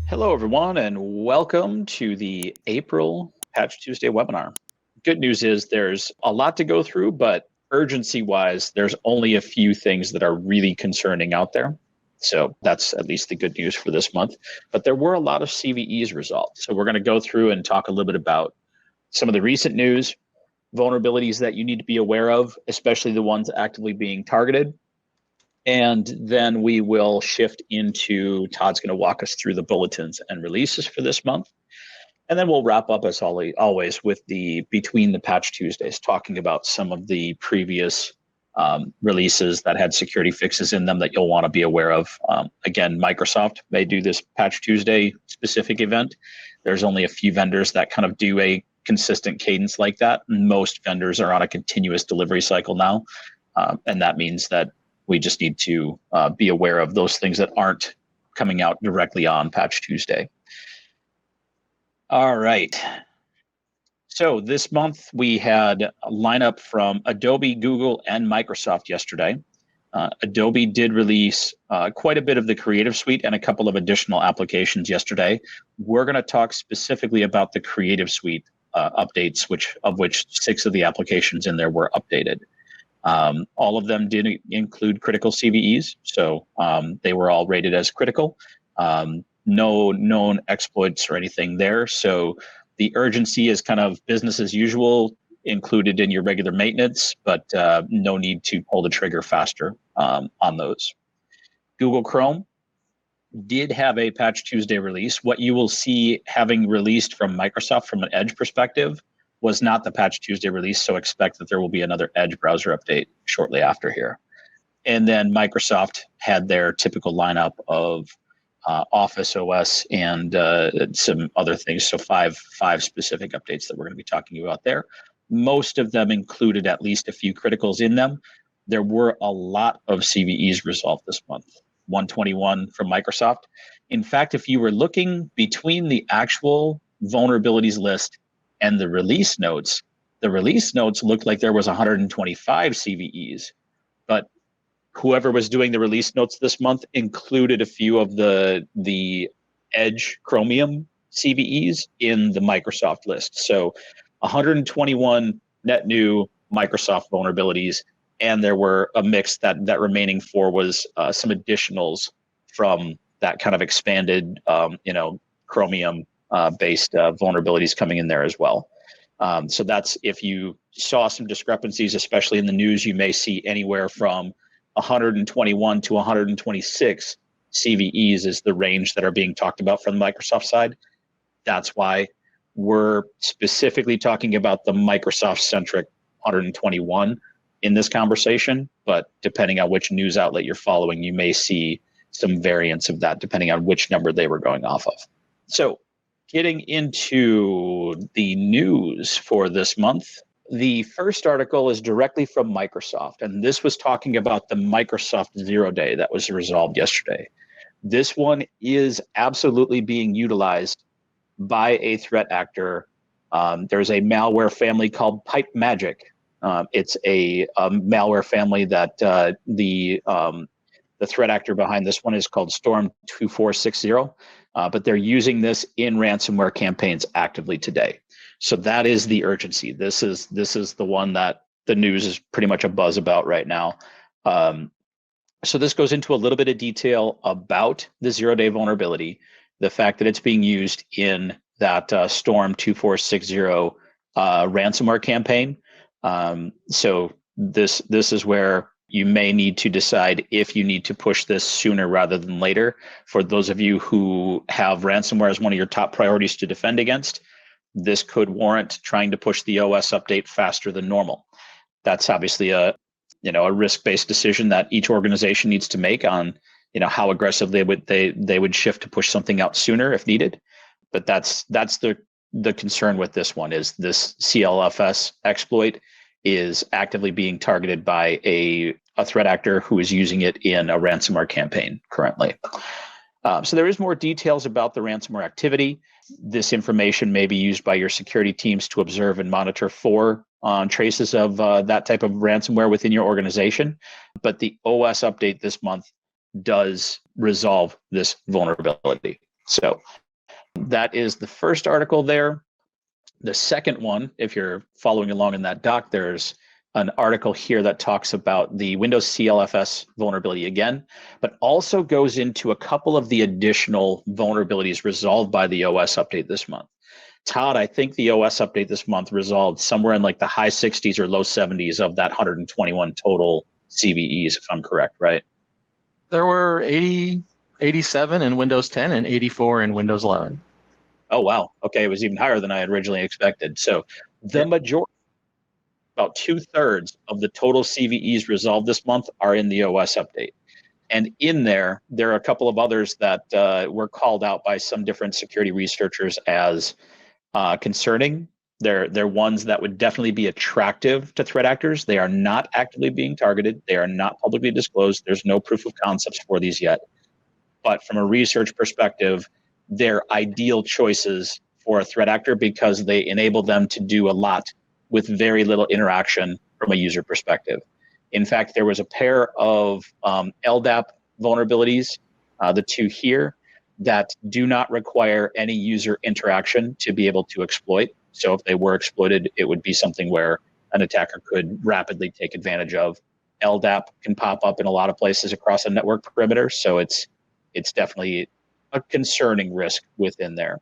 Hello, everyone, and welcome to the April Patch Tuesday webinar. Good news is there's a lot to go through, but urgency-wise, there's only a few things that are really concerning out there. So that's at least the good news for this month. But there were a lot of CVEs resolved. So we're going to go through and talk a little bit about some of the recent news, vulnerabilities that you need to be aware of, especially the ones actively being targeted. And then we will shift into, Todd's going to walk us through the bulletins and releases for this month. And then we'll wrap up, as always, with the Between the Patch Tuesdays, talking about some of the previous releases that had security fixes in them that you'll want to be aware of. Again, Microsoft may do this Patch Tuesday specific event. There's only a few vendors that kind of do a consistent cadence like that. Most vendors are on a continuous delivery cycle now. And that means that we just need to be aware of those things that aren't coming out directly on Patch Tuesday. All right. So this month we had a lineup from Adobe, Google, and Microsoft yesterday. Adobe did release quite a bit of the Creative Suite and a couple of additional applications yesterday. We're going to talk specifically about the Creative Suite updates, of which 6 of the applications in there were updated. All of them did include critical CVEs, so they were all rated as critical. No known exploits or anything there, so the urgency is kind of business as usual, included in your regular maintenance, but no need to pull the trigger faster on those. Google Chrome did have a Patch Tuesday release. What you will see having released from Microsoft from an Edge perspective was not the Patch Tuesday release, so expect that there will be another Edge browser update shortly after here. And then Microsoft had their typical lineup of Office OS and some other things, so five specific updates that we're going to be talking about there. Most of them included at least a few criticals in them. There were a lot of CVEs resolved this month, 121 from Microsoft. In fact, if you were looking between the actual vulnerabilities list and the release notes looked like there was 125 CVEs, but whoever was doing the release notes this month included a few of the Edge Chromium CVEs in the Microsoft list. So 121 net new Microsoft vulnerabilities, and there were a mix that remaining 4 was some additionals from that kind of expanded, Chromium based vulnerabilities coming in there as well. So that's, if you saw some discrepancies, especially in the news, you may see anywhere from 121 to 126 CVEs is the range that are being talked about from the Microsoft side. That's why we're specifically talking about the Microsoft-centric 121 in this conversation, but depending on which news outlet you're following, you may see some variance of that depending on which number they were going off of. So getting into the news for this month, the first article is directly from Microsoft, and this was talking about the Microsoft 0 day that was resolved yesterday. This one is absolutely being utilized by a threat actor. There's a malware family called Pipe Magic. It's a malware family that the threat actor behind this one is called Storm 2460. But they're using this in ransomware campaigns actively today. So that is the urgency. This is the one that the news is pretty much a buzz about right now. So this goes into a little bit of detail about the 0 day vulnerability, the fact that it's being used in that Storm 2460 ransomware campaign. So this is where you may need to decide if you need to push this sooner rather than later. For those of you who have ransomware as one of your top priorities to defend against, this could warrant trying to push the OS update faster than normal. That's obviously a risk-based decision that each organization needs to make on, how aggressive they would shift to push something out sooner if needed. But that's the concern with this one, is this CLFS exploit is actively being targeted by a threat actor who is using it in a ransomware campaign currently. So there is more details about the ransomware activity. This information may be used by your security teams to observe and monitor for traces of that type of ransomware within your organization. But the OS update this month does resolve this vulnerability. So that is the first article there. The second one, if you're following along in that doc, there's an article here that talks about the Windows CLFS vulnerability again, but also goes into a couple of the additional vulnerabilities resolved by the OS update this month. Todd, I think the OS update this month resolved somewhere in like the high 60s or low 70s of that 121 total CVEs, if I'm correct, right? There were 80, 87 in Windows 10 and 84 in Windows 11. Oh, wow. Okay, it was even higher than I had originally expected. So the majority, about 2/3 of the total CVEs resolved this month are in the OS update. And in there are a couple of others that were called out by some different security researchers as concerning. They're ones that would definitely be attractive to threat actors. They are not actively being targeted. They are not publicly disclosed. There's no proof of concepts for these yet. But from a research perspective, they're ideal choices for a threat actor because they enable them to do a lot with very little interaction from a user perspective. In fact, there was a pair of LDAP vulnerabilities, the two here, that do not require any user interaction to be able to exploit. So if they were exploited, it would be something where an attacker could rapidly take advantage of. LDAP can pop up in a lot of places across a network perimeter, so it's definitely a concerning risk within there.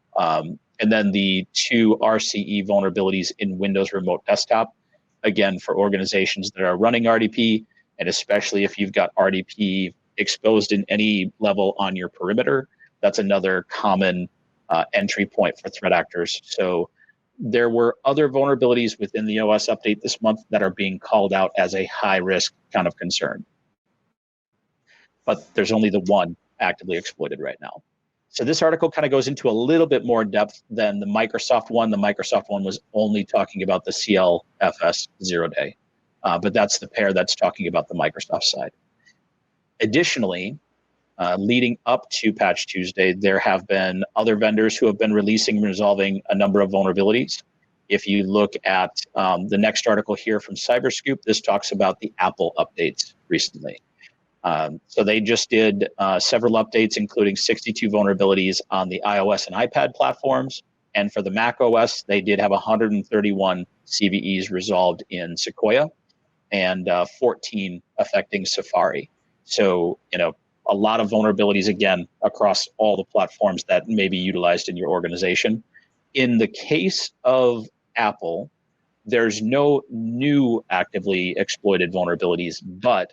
And then the two RCE vulnerabilities in Windows Remote Desktop, again, for organizations that are running RDP, and especially if you've got RDP exposed in any level on your perimeter, that's another common entry point for threat actors. So there were other vulnerabilities within the OS update this month that are being called out as a high risk kind of concern. But there's only the one actively exploited right now. So this article kind of goes into a little bit more depth than the Microsoft one. The Microsoft one was only talking about the CLFS 0-day, but that's the pair that's talking about the Microsoft side. Additionally, leading up to Patch Tuesday, there have been other vendors who have been releasing and resolving a number of vulnerabilities. If you look at the next article here from Cyberscoop, this talks about the Apple updates recently. So they just did several updates, including 62 vulnerabilities on the iOS and iPad platforms. And for the Mac OS, they did have 131 CVEs resolved in Sequoia and 14 affecting Safari. So, a lot of vulnerabilities, again, across all the platforms that may be utilized in your organization. In the case of Apple, there's no new actively exploited vulnerabilities, but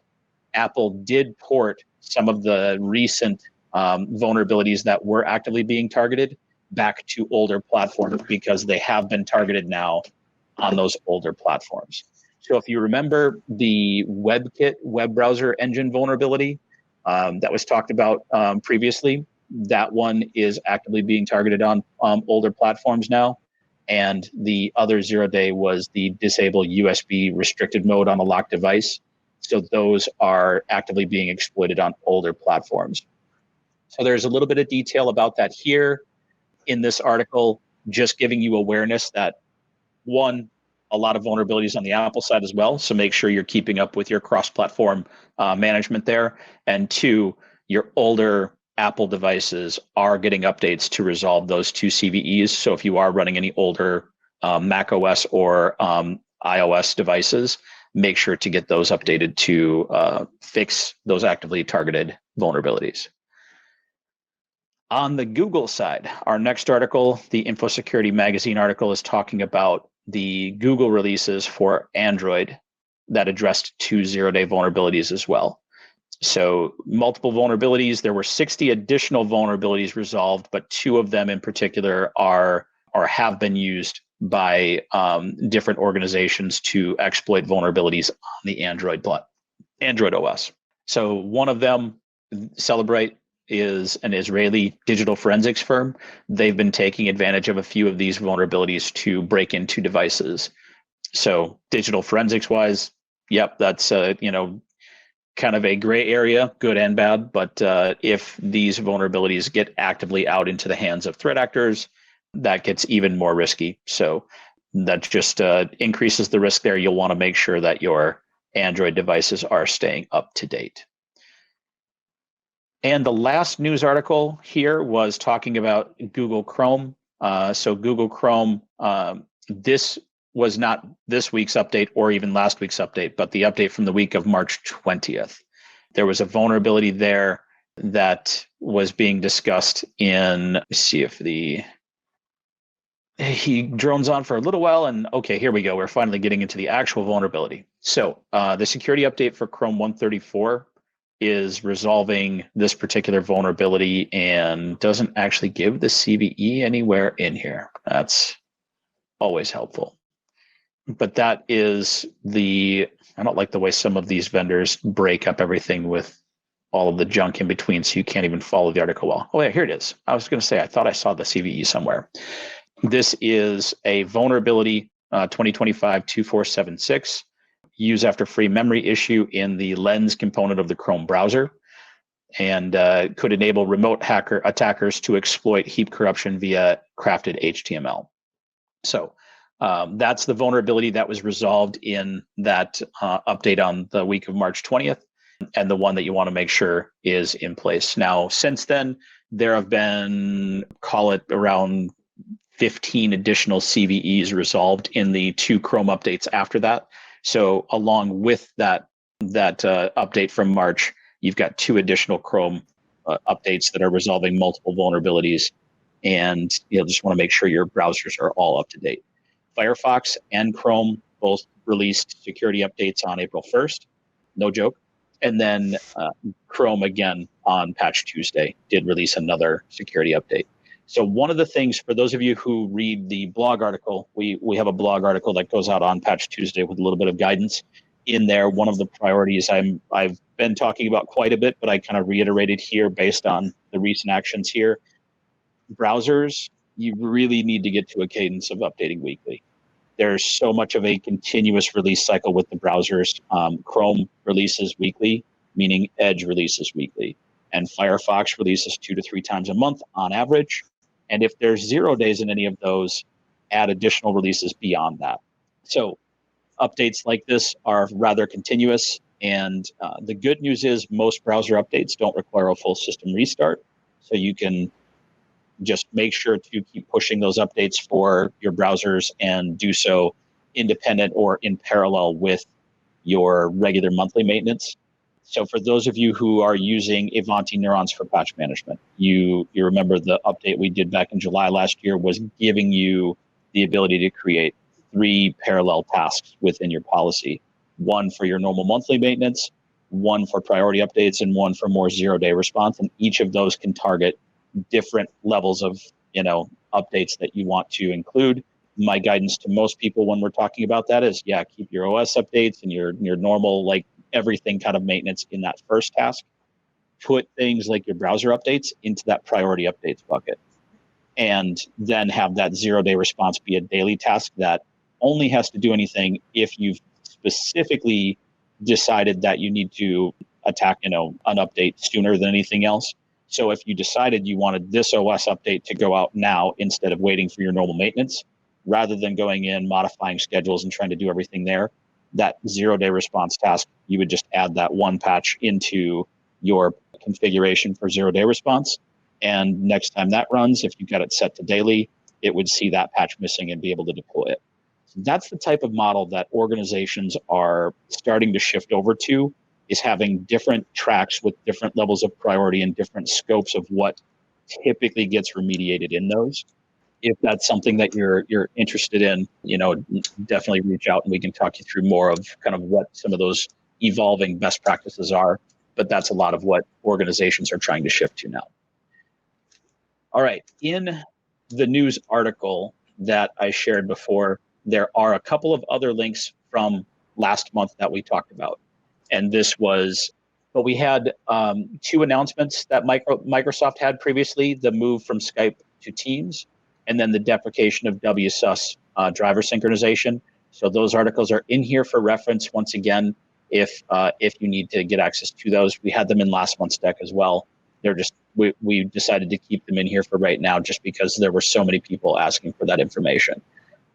Apple did port some of the recent vulnerabilities that were actively being targeted back to older platforms because they have been targeted now on those older platforms. So if you remember the WebKit web browser engine vulnerability that was talked about previously, that one is actively being targeted on older platforms now. And the other 0-day was the disable USB restricted mode on a locked device. So those are actively being exploited on older platforms. So there's a little bit of detail about that here in this article, just giving you awareness that, one, a lot of vulnerabilities on the Apple side as well. So make sure you're keeping up with your cross-platform management there. And two, your older Apple devices are getting updates to resolve those two CVEs. So if you are running any older Mac OS or iOS devices, make sure to get those updated to fix those actively targeted vulnerabilities. On the Google side, our next article, the InfoSecurity Magazine article, is talking about the Google releases for Android that addressed two 0-day vulnerabilities as well. So multiple vulnerabilities. There were 60 additional vulnerabilities resolved, but two of them in particular are or have been used by different organizations to exploit vulnerabilities on the Android OS. So one of them, Celebrate, is an Israeli digital forensics firm. They've been taking advantage of a few of these vulnerabilities to break into devices. So digital forensics wise, yep, that's kind of a gray area, good and bad. But if these vulnerabilities get actively out into the hands of threat actors, that gets even more risky. So that just increases the risk there. You'll want to make sure that your Android devices are staying up to date. And the last news article here was talking about Google Chrome. So Google Chrome, this was not this week's update or even last week's update, but the update from the week of March 20th. There was a vulnerability there that was being discussed in, let's see if he drones on for a little while, and okay, here we go. We're finally getting into the actual vulnerability. So the security update for Chrome 134 is resolving this particular vulnerability and doesn't actually give the CVE anywhere in here. That's always helpful. But that is I don't like the way some of these vendors break up everything with all of the junk in between, so you can't even follow the article well. Oh yeah, here it is. I was going to say, I thought I saw the CVE somewhere. This is a vulnerability 2025-2476, use after free memory issue in the Lens component of the Chrome browser, and could enable remote attackers to exploit heap corruption via crafted HTML. So that's the vulnerability that was resolved in that update on the week of March 20th, and the one that you want to make sure is in place. Now, since then, there have been, call it around 15 additional CVEs resolved in the 2 Chrome updates after that. So along with that update from March, you've got 2 additional Chrome updates that are resolving multiple vulnerabilities, and you'll just want to make sure your browsers are all up to date. Firefox and Chrome both released security updates on April 1st, no joke. And then Chrome again on Patch Tuesday did release another security update. So one of the things, for those of you who read the blog article, we have a blog article that goes out on Patch Tuesday with a little bit of guidance. In there, one of the priorities I've been talking about quite a bit, but I kind of reiterated here based on the recent actions here. Browsers, you really need to get to a cadence of updating weekly. There's so much of a continuous release cycle with the browsers. Chrome releases weekly, meaning Edge releases weekly. And Firefox releases 2 to 3 times a month on average. And if there's 0 days in any of those, add additional releases beyond that. So updates like this are rather continuous. And the good news is most browser updates don't require a full system restart. So you can just make sure to keep pushing those updates for your browsers and do so independent or in parallel with your regular monthly maintenance. So for those of you who are using Ivanti neurons for patch management, you remember the update we did back in July last year was giving you the ability to create 3 parallel tasks within your policy. 1 for your normal monthly maintenance, 1 for priority updates, and 1 for more 0-day response. And each of those can target different levels of updates that you want to include. My guidance to most people when we're talking about that is, keep your OS updates and your normal, like everything kind of maintenance in that first task. Put things like your browser updates into that priority updates bucket, and then have that 0-day response be a daily task that only has to do anything if you've specifically decided that you need to attack an update sooner than anything else. So if you decided you wanted this OS update to go out now instead of waiting for your normal maintenance, rather than going in, modifying schedules and trying to do everything there, that 0-day response task, you would just add that 1 patch into your configuration for 0-day response. And next time that runs, if you got it set to daily, it would see that patch missing and be able to deploy it. So that's the type of model that organizations are starting to shift over to, is having different tracks with different levels of priority and different scopes of what typically gets remediated in those. If that's something that you're interested in, definitely reach out and we can talk you through more of kind of what some of those evolving best practices are. But that's a lot of what organizations are trying to shift to now. All right. In the news article that I shared before, there are a couple of other links from last month that we talked about. And we had 2 announcements that Microsoft had previously, the move from Skype to Teams, and then the deprecation of WSUS driver synchronization. So those articles are in here for reference. Once again, if you need to get access to those, we had them in last month's deck as well. They're just we decided to keep them in here for right now, just because there were so many people asking for that information.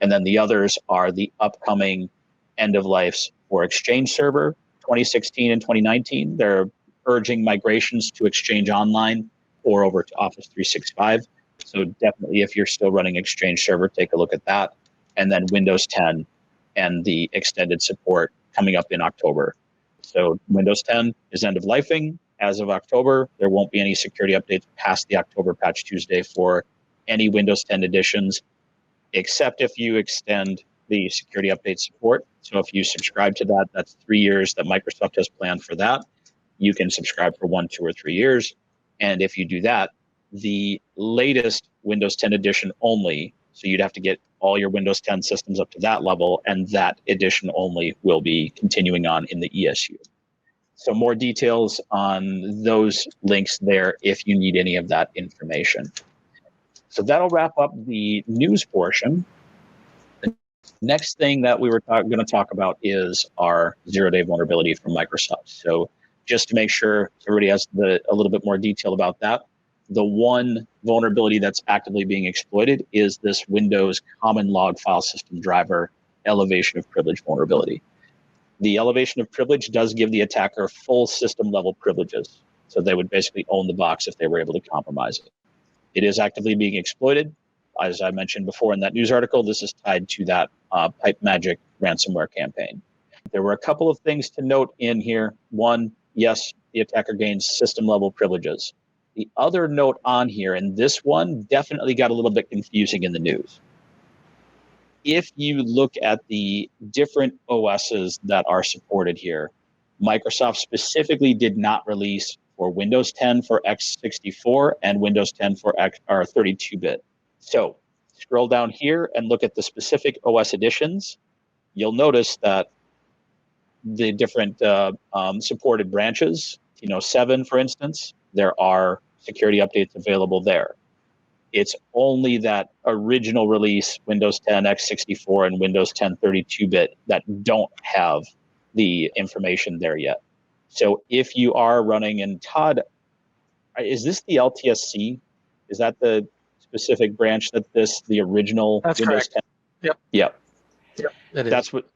And then the others are the upcoming end of lives for Exchange Server 2016 and 2019. They're urging migrations to Exchange Online or over to Office 365. So definitely, if you're still running Exchange Server, take a look at that. And then Windows 10 and the extended support coming up in October. So Windows 10 is end of lifing as of October. There won't be any security updates past the October Patch Tuesday for any Windows 10 editions, except if you extend the security update support. So if you subscribe to that, that's 3 years that Microsoft has planned for that. You can subscribe for 1, 2, or 3 years. And if you do that, the latest Windows 10 edition only, so you'd have to get all your Windows 10 systems up to that level, and that edition only will be continuing on in the ESU. So more details on those links there if you need any of that information. So that'll wrap up the news portion. The next thing that we were going to talk about is our zero-day vulnerability from Microsoft. So just to make sure everybody has a little bit more detail about that, the one vulnerability that's actively being exploited is this Windows common log file system driver elevation of privilege vulnerability. The elevation of privilege does give the attacker full system level privileges. So they would basically own the box if they were able to compromise it. It is actively being exploited. As I mentioned before in that news article, this is tied to that Pipe Magic ransomware campaign. There were a couple of things to note in here. One, yes, the attacker gains system level privileges. The other note on here, and this one definitely got a little bit confusing in the news. If you look at the different OSs that are supported here, Microsoft specifically did not release for Windows 10 for x64 and Windows 10 for 32-bit. So scroll down here and look at the specific OS editions. You'll notice that the different supported branches, 7, for instance, there are security updates available there. It's only that original release, Windows 10 x64 and Windows 10 32-bit, that don't have the information there yet. So if you are running, and Todd, is this the LTSC? Is that the specific branch that the original That's Windows correct. 10? Yep. That's what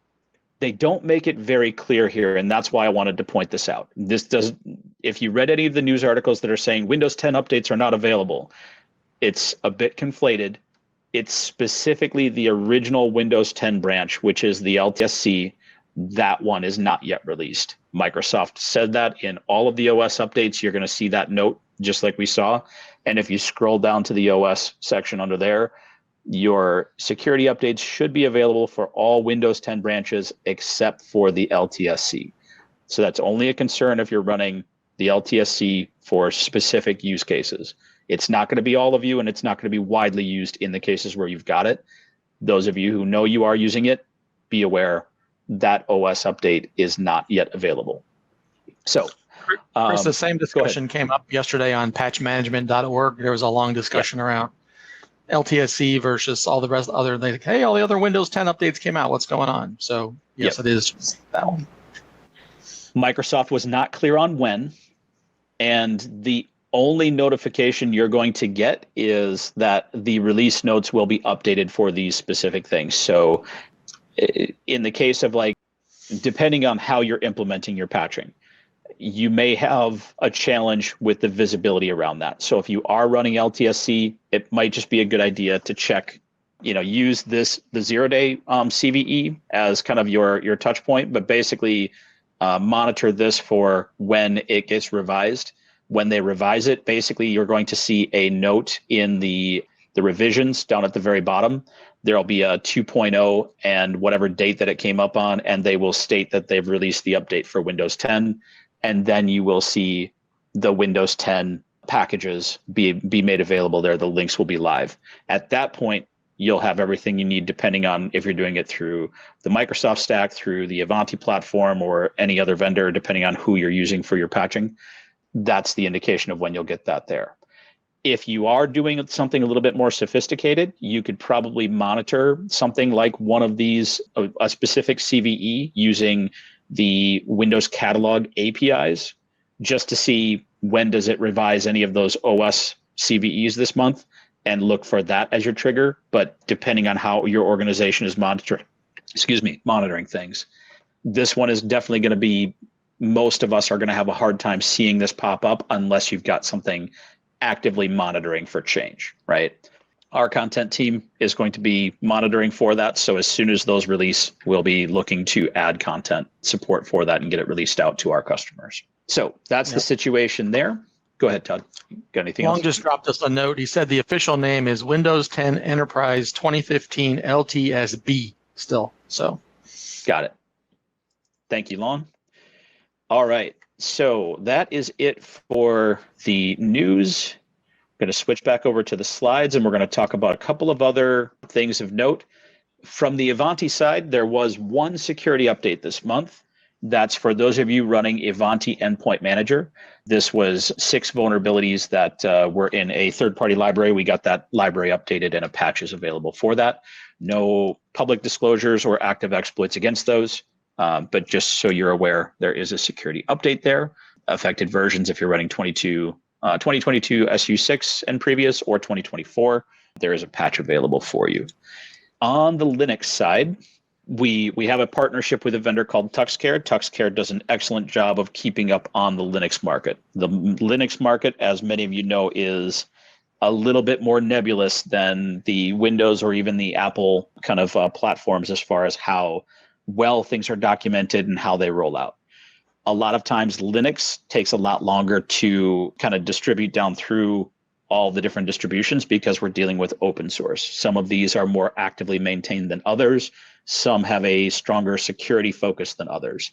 they don't make it very clear here, and that's why I wanted to point this out. If you read any of the news articles that are saying Windows 10 updates are not available, it's a bit conflated. It's specifically the original Windows 10 branch, which is the LTSC. That one is not yet released. Microsoft said that in all of the OS updates. You're going to see that note just like we saw. And if you scroll down to the OS section under there, your security updates should be available for all Windows 10 branches except for the LTSC. So that's only a concern if you're running the LTSC for specific use cases. It's not going to be all of you, and it's not going to be widely used in the cases where you've got it. Those of you who know you are using it, be aware that OS update is not yet available. So, Chris, the same discussion came up yesterday on patchmanagement.org. There was a long discussion around LTSC versus all the rest other. They like, hey, all the other Windows 10 updates came out. What's going on? So yes, It is that one. Microsoft was not clear on when, and the only notification you're going to get is that the release notes will be updated for these specific things. So in the case of depending on how you're implementing your patching, you may have a challenge with the visibility around that. So if you are running LTSC, it might just be a good idea to check, use the 0-day CVE as kind of your touch point, but basically monitor this for when it gets revised. When they revise it, basically you're going to see a note in the revisions down at the very bottom. There'll be a 2.0 and whatever date that it came up on, and they will state that they've released the update for Windows 10. And then you will see the Windows 10 packages be made available there. The links will be live. At that point, you'll have everything you need, depending on if you're doing it through the Microsoft stack, through the Ivanti platform, or any other vendor, depending on who you're using for your patching. That's the indication of when you'll get that there. If you are doing something a little bit more sophisticated, you could probably monitor something like one of these, a specific CVE using the Windows Catalog APIs, just to see when does it revise any of those OS CVEs this month, and look for that as your trigger. But depending on how your organization is monitoring things, this one is definitely going to be most of us are going to have a hard time seeing this pop up unless you've got something actively monitoring for change, right? Our content team is going to be monitoring for that. So as soon as those release, we'll be looking to add content support for that and get it released out to our customers. So that's the situation there. Go ahead, Todd. Got anything else? Long just dropped us a note. He said the official name is Windows 10 Enterprise 2015 LTSB still. So got it. Thank you, Long. All right. So that is it for the news. I'm going to switch back over to the slides, and we're going to talk about a couple of other things of note. From the Ivanti side, there was one security update this month. That's for those of you running Ivanti Endpoint Manager. This was 6 vulnerabilities that were in a third-party library. We got that library updated, and a patch is available for that. No public disclosures or active exploits against those, but just so you're aware, there is a security update there. Affected versions, if you're running 2022 SU6 and previous, or 2024, there is a patch available for you. On the Linux side, we have a partnership with a vendor called TuxCare. TuxCare does an excellent job of keeping up on the Linux market. The Linux market, as many of you know, is a little bit more nebulous than the Windows or even the Apple kind of platforms as far as how well things are documented and how they roll out. A lot of times Linux takes a lot longer to kind of distribute down through all the different distributions because we're dealing with open source. Some of these are more actively maintained than others. Some have a stronger security focus than others.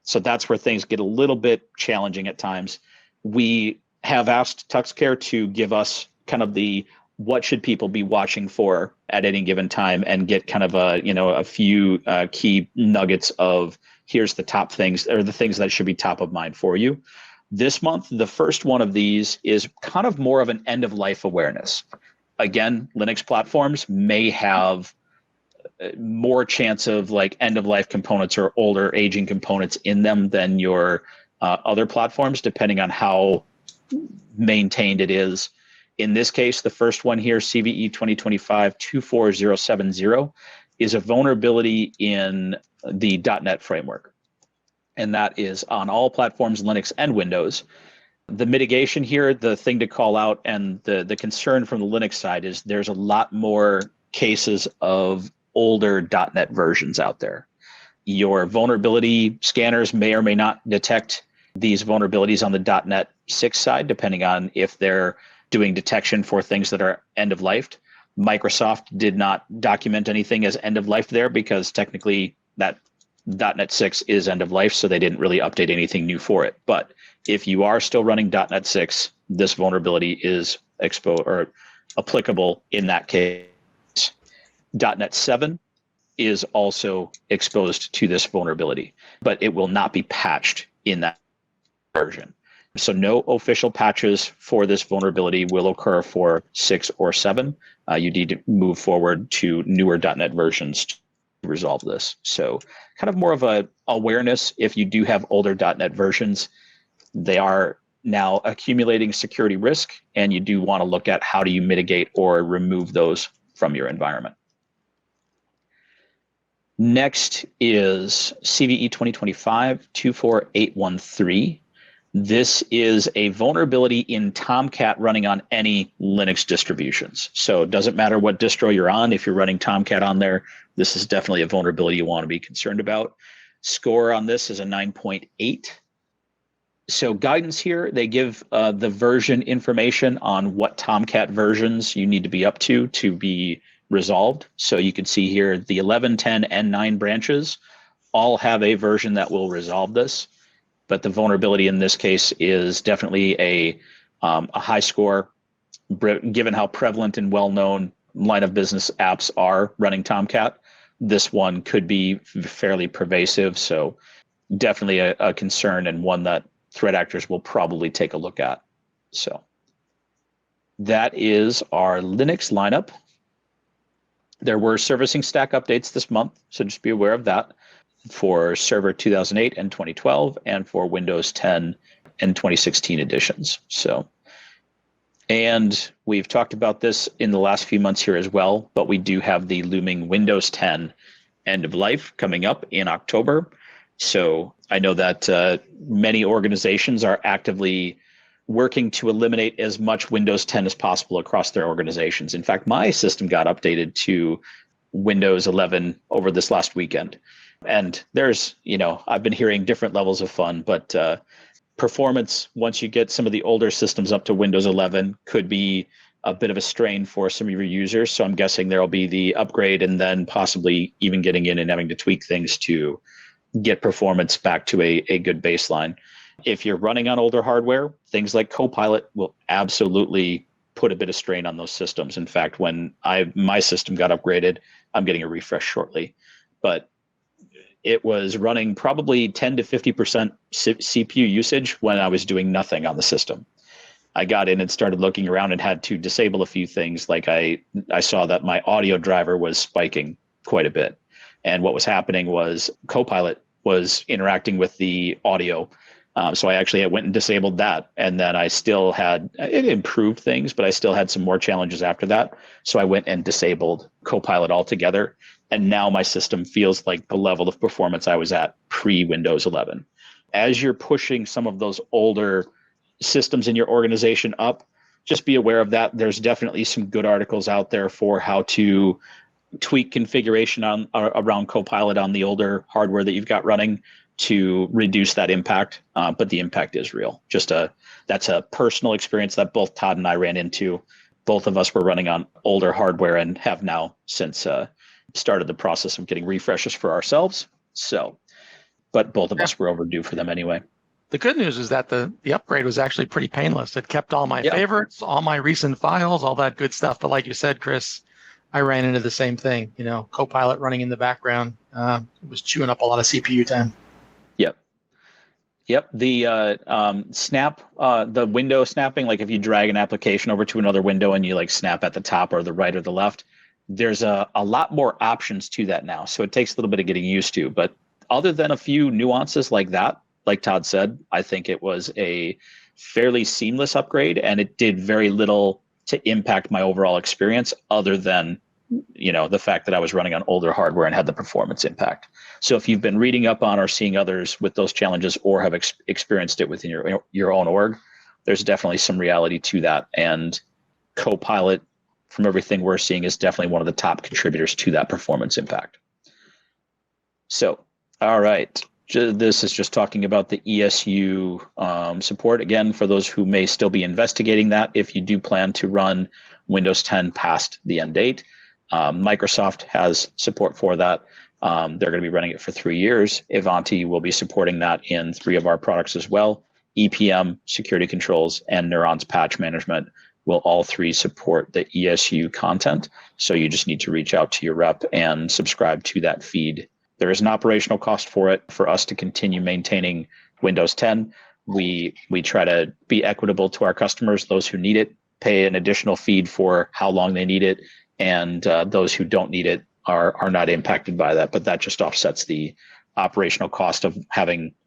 So that's where things get a little bit challenging at times. We have asked TuxCare to give us kind of the what should people be watching for at any given time and get kind of a few key nuggets of here's the top things or the things that should be top of mind for you. This month, the first one of these is kind of more of an end of life awareness. Again, Linux platforms may have more chance of like end of life components or older aging components in them than your other platforms, depending on how maintained it is. In this case, the first one here, CVE 2025-24070, is a vulnerability in the .NET framework. And that is on all platforms, Linux and Windows. The mitigation here, the thing to call out, and the concern from the Linux side is there's a lot more cases of older .NET versions out there. Your vulnerability scanners may or may not detect these vulnerabilities on the .NET 6 side, depending on if they're doing detection for things that are end of life. Microsoft did not document anything as end of life there because technically that .NET 6 is end of life, so they didn't really update anything new for it. But if you are still running .NET 6, this vulnerability is exposed or applicable in that case. .NET 7 is also exposed to this vulnerability, but it will not be patched in that version. So no official patches for this vulnerability will occur for 6 or 7. You need to move forward to newer .NET versions to resolve this. So kind of more of a awareness if you do have older .NET versions. They are now accumulating security risk, and you do want to look at how do you mitigate or remove those from your environment. Next is CVE 2025-24813. This is a vulnerability in Tomcat running on any Linux distributions. So it doesn't matter what distro you're on. If you're running Tomcat on there, this is definitely a vulnerability you want to be concerned about. Score on this is a 9.8. So guidance here, they give the version information on what Tomcat versions you need to be up to be resolved. So you can see here the 11, 10, and 9 branches all have a version that will resolve this. But the vulnerability in this case is definitely a high score, given how prevalent and well-known line of business apps are running Tomcat. This one could be fairly pervasive, so definitely a concern and one that threat actors will probably take a look at. So that is our Linux lineup. There were servicing stack updates this month, so just be aware of that, for Server 2008 and 2012, and for Windows 10 and 2016 editions. So, and we've talked about this in the last few months here as well, but we do have the looming Windows 10 end of life coming up in October. So I know that many organizations are actively working to eliminate as much Windows 10 as possible across their organizations. In fact, my system got updated to Windows 11 over this last weekend. And there's, I've been hearing different levels of fun, but performance, once you get some of the older systems up to Windows 11, could be a bit of a strain for some of your users. So I'm guessing there'll be the upgrade and then possibly even getting in and having to tweak things to get performance back to a good baseline. If you're running on older hardware, things like Copilot will absolutely put a bit of strain on those systems. In fact, when my system got upgraded, I'm getting a refresh shortly, but it was running probably 10 to 50% CPU usage when I was doing nothing on the system. I got in and started looking around and had to disable a few things. Like I saw that my audio driver was spiking quite a bit. And what was happening was Copilot was interacting with the audio. So I went and disabled that. And then it improved things, but I still had some more challenges after that. So I went and disabled Copilot altogether. And now my system feels like the level of performance I was at pre-Windows 11. As you're pushing some of those older systems in your organization up, just be aware of that. There's definitely some good articles out there for how to tweak configuration around Copilot on the older hardware that you've got running to reduce that impact. But the impact is real. That's a personal experience that both Todd and I ran into. Both of us were running on older hardware and have now since started the process of getting refreshes for ourselves. But both of us were overdue for them anyway. The good news is that the upgrade was actually pretty painless. It kept all my favorites, all my recent files, all that good stuff. But like you said, Chris, I ran into the same thing. Copilot running in the background was chewing up a lot of CPU time. Yep. The snap, the window snapping, like if you drag an application over to another window and you like snap at the top or the right or the left, there's a lot more options to that now. So it takes a little bit of getting used to. But other than a few nuances like that, like Todd said, I think it was a fairly seamless upgrade, and it did very little to impact my overall experience other than, the fact that I was running on older hardware and had the performance impact. So if you've been reading up on or seeing others with those challenges or have experienced it within your own org, there's definitely some reality to that. And Copilot, from everything we're seeing, is definitely one of the top contributors to that performance impact. So, all right. This is just talking about the ESU support. Again, for those who may still be investigating that, if you do plan to run Windows 10 past the end date, Microsoft has support for that. They're going to be running it for 3 years. Ivanti will be supporting that in 3 of our products as well. EPM, security controls, and Neurons patch management will all 3 support the ESU content. So you just need to reach out to your rep and subscribe to that feed. There is an operational cost for it. For us to continue maintaining Windows 10, we try to be equitable to our customers. Those who need it pay an additional feed for how long they need it, and those who don't need it are not impacted by that. But that just offsets the operational cost of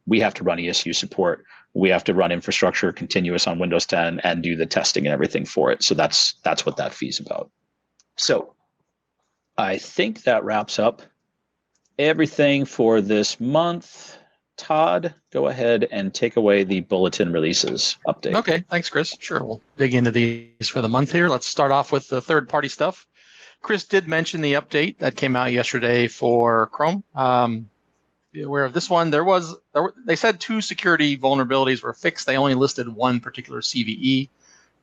we have to run ESU support. We have to run infrastructure continuous on Windows 10 and do the testing and everything for it. So that's what that fee is about. So I think that wraps up everything for this month. Todd, go ahead and take away the bulletin releases update. Okay, thanks, Chris. Sure, we'll dig into these for the month here. Let's start off with the third-party stuff. Chris did mention the update that came out yesterday for Chrome. Be aware of this one. They said 2 security vulnerabilities were fixed. They only listed one particular CVE,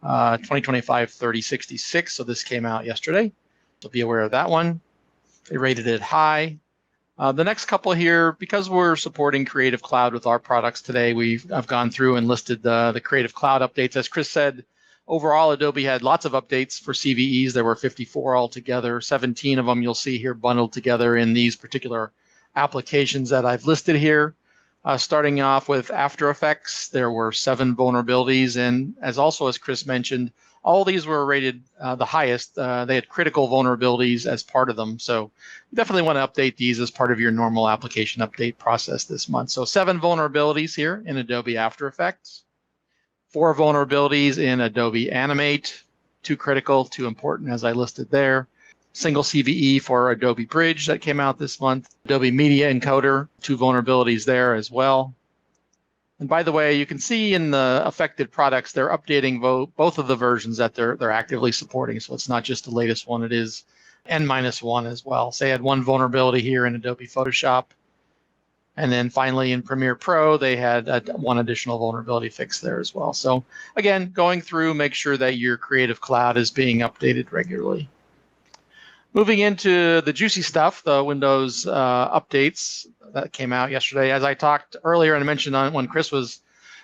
2025-3066. So this came out yesterday. So be aware of that one. They rated it high. The next couple here, because we're supporting Creative Cloud with our products today, I've gone through and listed the Creative Cloud updates. As Chris said, overall, Adobe had lots of updates for CVEs. There were 54 altogether. 17 of them you'll see here bundled together in these particular applications that I've listed here. Starting off with After Effects, there were 7 vulnerabilities. And as Chris mentioned, all these were rated the highest. They had critical vulnerabilities as part of them. So you definitely want to update these as part of your normal application update process this month. So 7 vulnerabilities here in Adobe After Effects, 4 vulnerabilities in Adobe Animate, 2 critical, 2 important as I listed there. single CVE for Adobe Bridge that came out this month. Adobe Media Encoder, 2 vulnerabilities there as well. And by the way, you can see in the affected products, they're updating both of the versions that they're actively supporting. So it's not just the latest one, it is N-1 as well. So they had 1 vulnerability here in Adobe Photoshop. And then finally in Premiere Pro, they had 1 additional vulnerability fix there as well. So again, going through, make sure that your Creative Cloud is being updated regularly. Moving into the juicy stuff, the Windows updates that came out yesterday. As I talked earlier and I mentioned on when Chris was,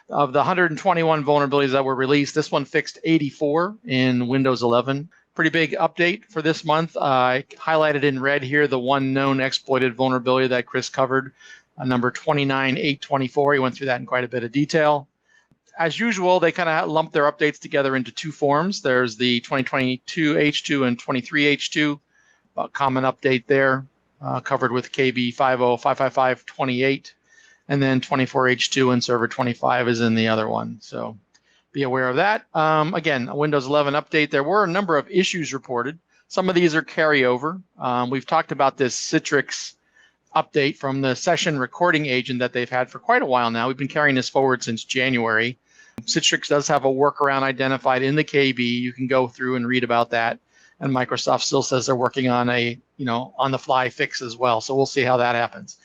of the 121 vulnerabilities that were released, this one fixed 84 in Windows 11. Pretty big update for this month. I highlighted in red here the 1 known exploited vulnerability that Chris covered, number 29824. He went through that in quite a bit of detail. As usual, they kind of lump their updates together into 2 forms. There's the 2022 H2 and 23 H2. A common update there, covered with KB 5055528, and then 24H2 and Server 25 is in the other one. So be aware of that. Again, a Windows 11 update. There were a number of issues reported. Some of these are carryover. We've talked about this Citrix update from the session recording agent that they've had for quite a while now. We've been carrying this forward since January. Citrix does have a workaround identified in the KB. You can go through and read about that. And Microsoft still says they're working on a, on-the-fly fix as well. So we'll see how that happens.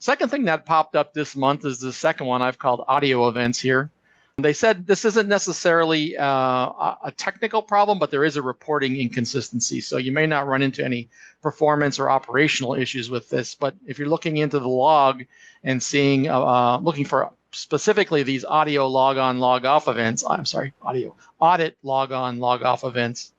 Second thing that popped up this month is the second one I've called audio events here. They said this isn't necessarily a technical problem, but there is a reporting inconsistency. So you may not run into any performance or operational issues with this. But if you're looking into the log and seeing, looking for specifically these audio log on, log off events, audio audit log on, log off events,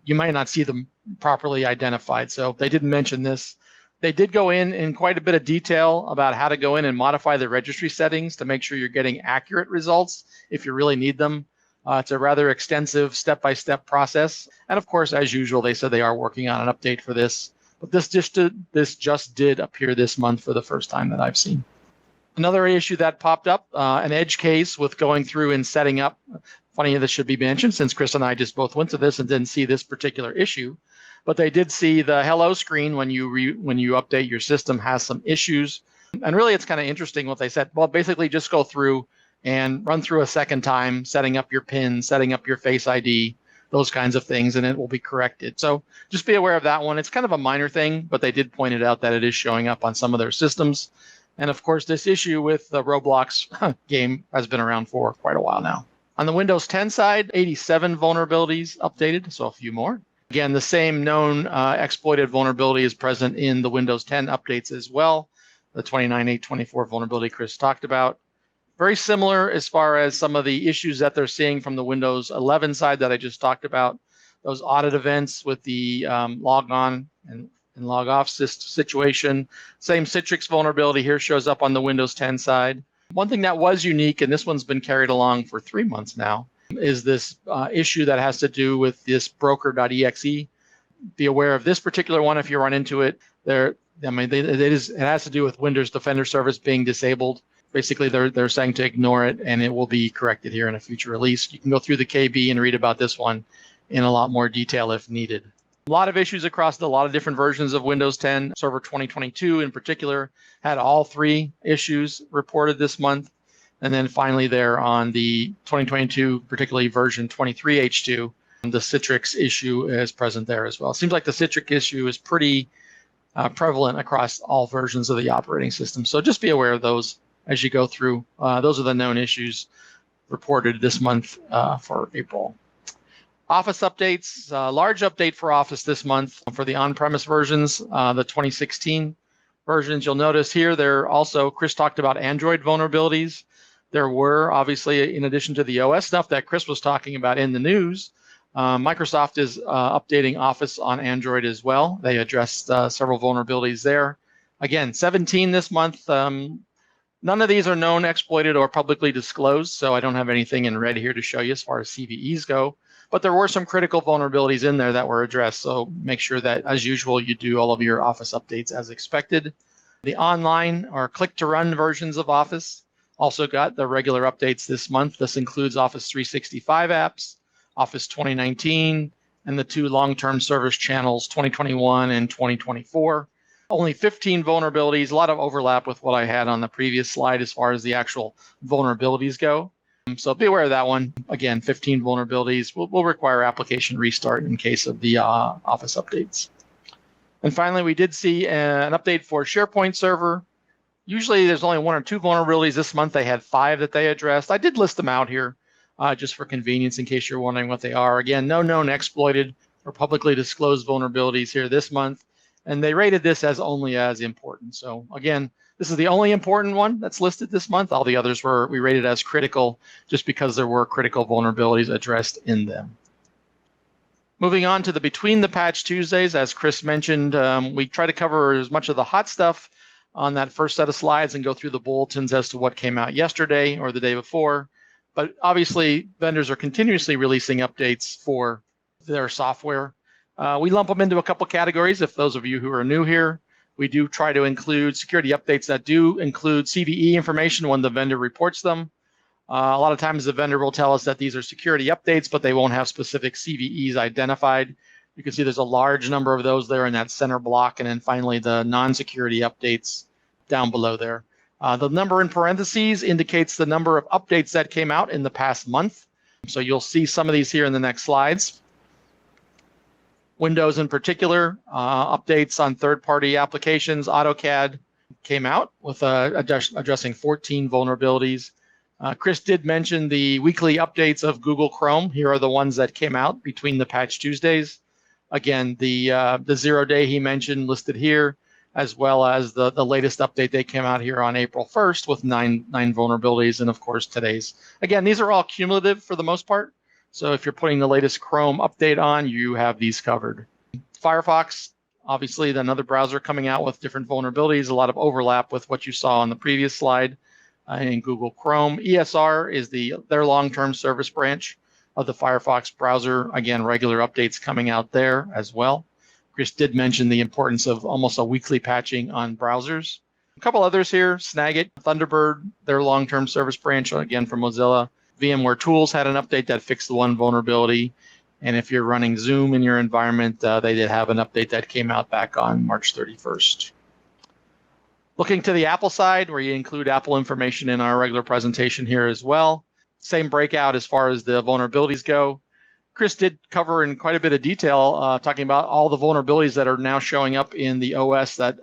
you might not see them properly identified. So they didn't mention this. They did go in quite a bit of detail about how to go in and modify the registry settings to make sure you're getting accurate results if you really need them. It's a rather extensive step-by-step process. And of course, as usual, they said they are working on an update for this. But this just did appear this month for the first time that I've seen. Another issue that popped up, an edge case with going through and setting up. Funny this should be mentioned since Chris and I just both went to this and didn't see this particular issue, but they did see the hello screen when you update your system has some issues. And really it's kind of interesting what they said. Well, basically just go through and run through a second time, setting up your PIN, setting up your Face ID, those kinds of things, and it will be corrected. So just be aware of that one. It's kind of a minor thing, but they did point it out that it is showing up on some of their systems. And of course, this issue with the Roblox game has been around for quite a while now. On the Windows 10 side, 87 vulnerabilities updated, so a few more. Again, the same known exploited vulnerability is present in the Windows 10 updates as well. The 29824 vulnerability Chris talked about. Very similar as far as some of the issues that they're seeing from the Windows 11 side that I just talked about. Those audit events with the log on and log off situation. Same Citrix vulnerability here shows up on the Windows 10 side. One thing that was unique, and this one's been carried along for 3 months now, is this issue that has to do with this broker.exe. Be aware of this particular one if you run into it. It has to do with Windows Defender Service being disabled. Basically, they're saying to ignore it, and it will be corrected here in a future release. You can go through the KB and read about this one in a lot more detail if needed. A lot of issues across a lot of different versions of Windows 10. Server 2022 in particular had all 3 issues reported this month. And then finally there on the 2022, particularly version 23H2, the Citrix issue is present there as well. It seems like the Citrix issue is pretty prevalent across all versions of the operating system. So just be aware of those as you go through. Those are the known issues reported this month for April. Office updates, large update for Office this month for the on-premise versions, the 2016 versions. You'll notice here, there also, Chris talked about Android vulnerabilities. There were, obviously, in addition to the OS stuff that Chris was talking about in the news, Microsoft is updating Office on Android as well. They addressed several vulnerabilities there. Again, 17 this month. None of these are known, exploited, or publicly disclosed, so I don't have anything in red here to show you as far as CVEs go. But there were some critical vulnerabilities in there that were addressed, so make sure that, as usual, you do all of your Office updates as expected. The online or click-to-run versions of Office also got the regular updates this month. This includes Office 365 apps, Office 2019, and the two long-term service channels, 2021 and 2024. Only 15 vulnerabilities, a lot of overlap with what I had on the previous slide as far as the actual vulnerabilities go. So be aware of that one. Again, 15 vulnerabilities will require application restart in case of the Office updates. And finally, we did see an update for SharePoint Server. Usually there's only 1 or 2 vulnerabilities. This month they had 5 that they addressed. I did list them out here just for convenience in case you're wondering what they are. Again, no known exploited or publicly disclosed vulnerabilities here this month. And they rated this as only as important. So again, this is the only important one that's listed this month. All the others we rated as critical just because there were critical vulnerabilities addressed in them. Moving on to the Between the Patch Tuesdays, as Chris mentioned, we try to cover as much of the hot stuff on that first set of slides and go through the bulletins as to what came out yesterday or the day before. But obviously, vendors are continuously releasing updates for their software. We lump them into a couple categories. If those of you who are new here, we do try to include security updates that do include CVE information when the vendor reports them. A lot of times the vendor will tell us that these are security updates, but they won't have specific CVEs identified. You can see there's a large number of those there in that center block. And then finally, the non-security updates down below there. The number in parentheses indicates the number of updates that came out in the past month. So you'll see some of these here in the next slides. Windows in particular, updates on third-party applications. AutoCAD came out with addressing 14 vulnerabilities. Chris did mention the weekly updates of Google Chrome. Here are the ones that came out between the Patch Tuesdays. Again, the 0-day he mentioned listed here, as well as the latest update they came out here on April 1st with nine vulnerabilities, and of course today's. Again, these are all cumulative for the most part. So if you're putting the latest Chrome update on, you have these covered. Firefox, obviously another browser coming out with different vulnerabilities, a lot of overlap with what you saw on the previous slide. In Google Chrome. ESR is their long-term service branch of the Firefox browser. Again, regular updates coming out there as well. Chris did mention the importance of almost a weekly patching on browsers. A couple others here, Snagit, Thunderbird, their long-term service branch, again from Mozilla. VMware Tools had an update that fixed the one vulnerability. And if you're running Zoom in your environment, they did have an update that came out back on March 31st. Looking to the Apple side, where you include Apple information in our regular presentation here as well. Same breakout as far as the vulnerabilities go. Chris did cover in quite a bit of detail, talking about all the vulnerabilities that are now showing up in the OS that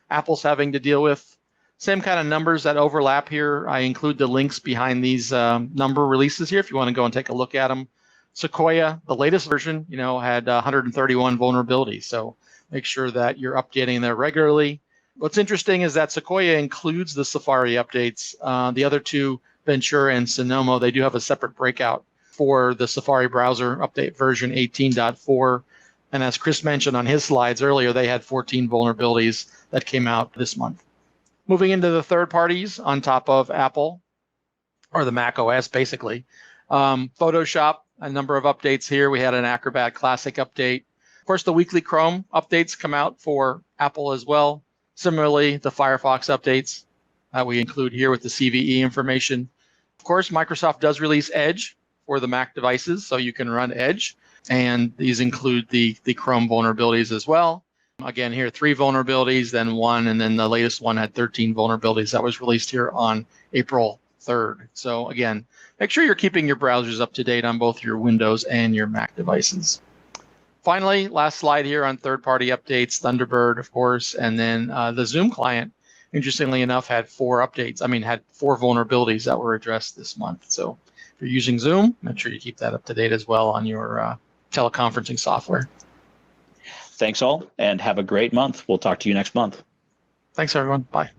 Apple's having to deal with. Same kind of numbers that overlap here. I include the links behind these number releases here if you want to go and take a look at them. Sequoia, the latest version, had 131 vulnerabilities. So make sure that you're updating there regularly. What's interesting is that Sequoia includes the Safari updates. The other two, Ventura and Sonoma, they do have a separate breakout for the Safari browser update version 18.4. And as Chris mentioned on his slides earlier, they had 14 vulnerabilities that came out this month. Moving into the third parties on top of Apple, or the Mac OS basically. Photoshop, a number of updates here. We had an Acrobat Classic update. Of course, the weekly Chrome updates come out for Apple as well. Similarly, the Firefox updates that we include here with the CVE information. Of course, Microsoft does release Edge for the Mac devices, so you can run Edge. And these include the Chrome vulnerabilities as well. Again, here, 3 vulnerabilities, then 1, and then the latest one had 13 vulnerabilities that was released here on April 3rd. So again, make sure you're keeping your browsers up to date on both your Windows and your Mac devices. Finally, last slide here on third-party updates, Thunderbird, of course, and then the Zoom client, interestingly enough, had 4 vulnerabilities that were addressed this month. So if you're using Zoom, make sure you keep that up to date as well on your teleconferencing software. Thanks all, and have a great month. We'll talk to you next month. Thanks, everyone. Bye.